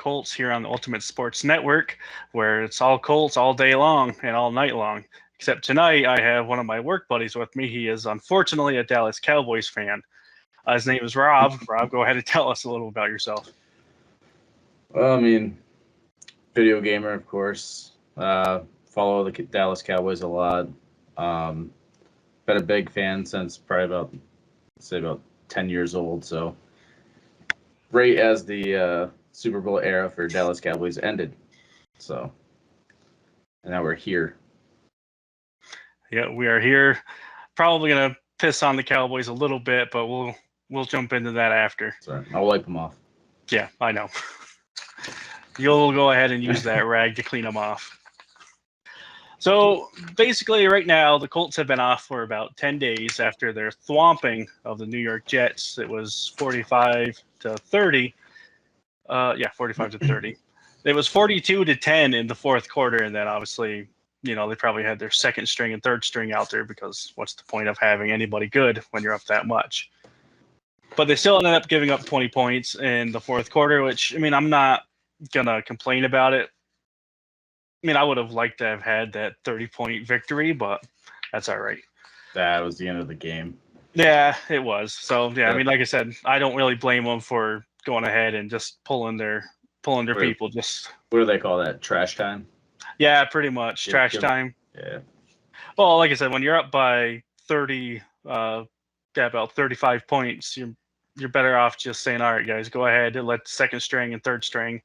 Colts here on the Ultimate Sports Network, where it's all Colts all day long and all night long. Except tonight, I have one of my work buddies with me. He is unfortunately a Dallas Cowboys fan. His name is Rob. Rob, go ahead and tell us a little about yourself. Well, video gamer, of course. Follow the Dallas Cowboys a lot. Been a big fan since probably about 10 years old. So right as the Super Bowl era for Dallas Cowboys ended. So, and now we're here. Yeah, we are here. Probably going to piss on the Cowboys a little bit, but we'll jump into that after. Sorry, I'll wipe them off. Yeah, I know. You'll go ahead and use that rag to clean them off. So basically right now, the Colts have been off for about 10 days after their thwomping of the New York Jets. It was 45-30. 45-30. It was 42-10 in the fourth quarter, and then obviously, they probably had their second string and third string out there because what's the point of having anybody good when you're up that much? But they still ended up giving up 20 points in the fourth quarter, which, I'm not going to complain about it. I would have liked to have had that 30-point victory, but that's all right. That was the end of the game. Yeah, it was. So, like I said, I don't really blame them for going ahead and just pulling their people. Just what do they call that? Trash time? Yeah, pretty much. Trash time. Yeah. Well, like I said, when you're up by 30, about 35 points, you're better off just saying, all right, guys, go ahead and let second string and third string,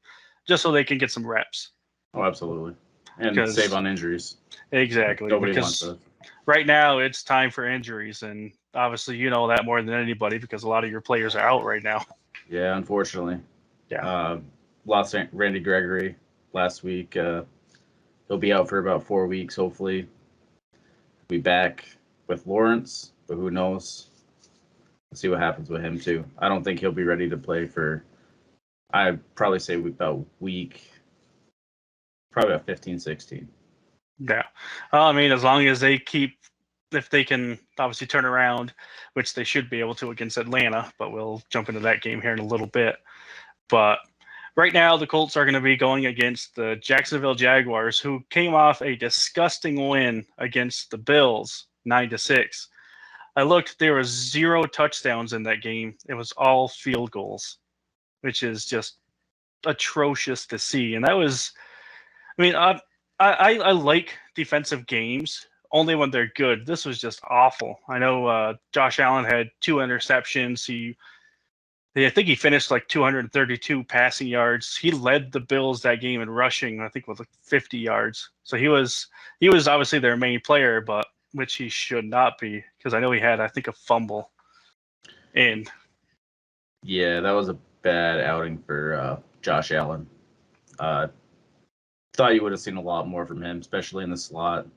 just so they can get some reps. Oh, absolutely. And save on injuries. Exactly. Nobody wants those. Right now, it's time for injuries, and obviously you know that more than anybody because a lot of your players are out right now. Yeah, unfortunately. Yeah. Lost Randy Gregory last week. He'll be out for about 4 weeks, hopefully. Be back with Lawrence, but who knows? We'll see what happens with him, too. I don't think he'll be ready to play for, I'd probably say about probably about 15, 16. Yeah. As long as if they can obviously turn around, which they should be able to against Atlanta, but we'll jump into that game here in a little bit. But right now, the Colts are going to be going against the Jacksonville Jaguars, who came off a disgusting win against the Bills, 9-6. I looked, there was 0 touchdowns in that game. It was all field goals, which is just atrocious to see. And that was, I like defensive games only when they're good. This was just awful. I know Josh Allen had 2 interceptions. I think he finished like 232 passing yards. He led the Bills that game in rushing, I think, with like 50 yards. So he was obviously their main player, but which he should not be because I know he had, I think, a fumble. Yeah, that was a bad outing for Josh Allen. Thought you would have seen a lot more from him, especially in the slot.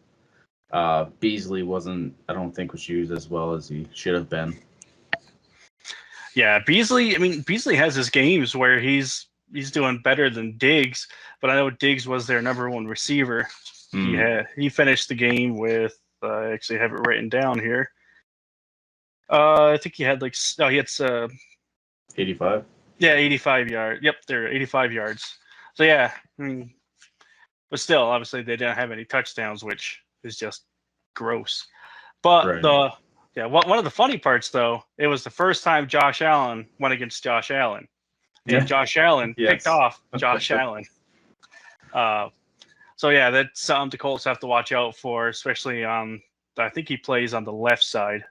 Beasley I don't think was used as well as he should have been. Yeah, Beasley has his games where he's doing better than Diggs, but I know Diggs was their number one receiver. He finished the game with I actually have it written down here. I think he had 85. Yeah, 85 yards. Yep, they're 85 yards. So yeah, but still, obviously they didn't have any touchdowns, which is just gross. But right. One of the funny parts, though, it was the first time Josh Allen went against Josh Allen. And Josh Allen picked off Josh Allen. So, that's something the Colts have to watch out for, especially I think he plays on the left side.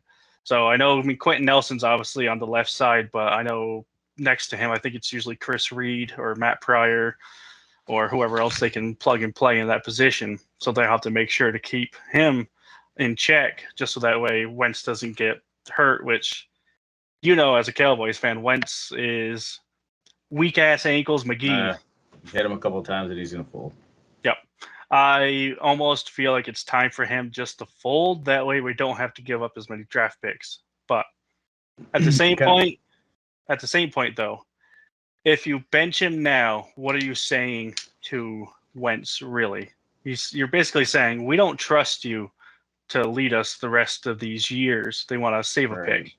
So, Quentin Nelson's obviously on the left side, but I know next to him, I think it's usually Chris Reed or Matt Pryor or whoever else they can plug and play in that position. So, they have to make sure to keep him in check, just so that way Wentz doesn't get hurt, which, as a Cowboys fan, Wentz is weak-ass ankles McGee. Hit him a couple of times and he's going to fold. Yep. I almost feel like it's time for him just to fold. That way we don't have to give up as many draft picks. But at the same point, though, if you bench him now, what are you saying to Wentz, really? You're basically saying, we don't trust you to lead us the rest of these years. They want to save a pick.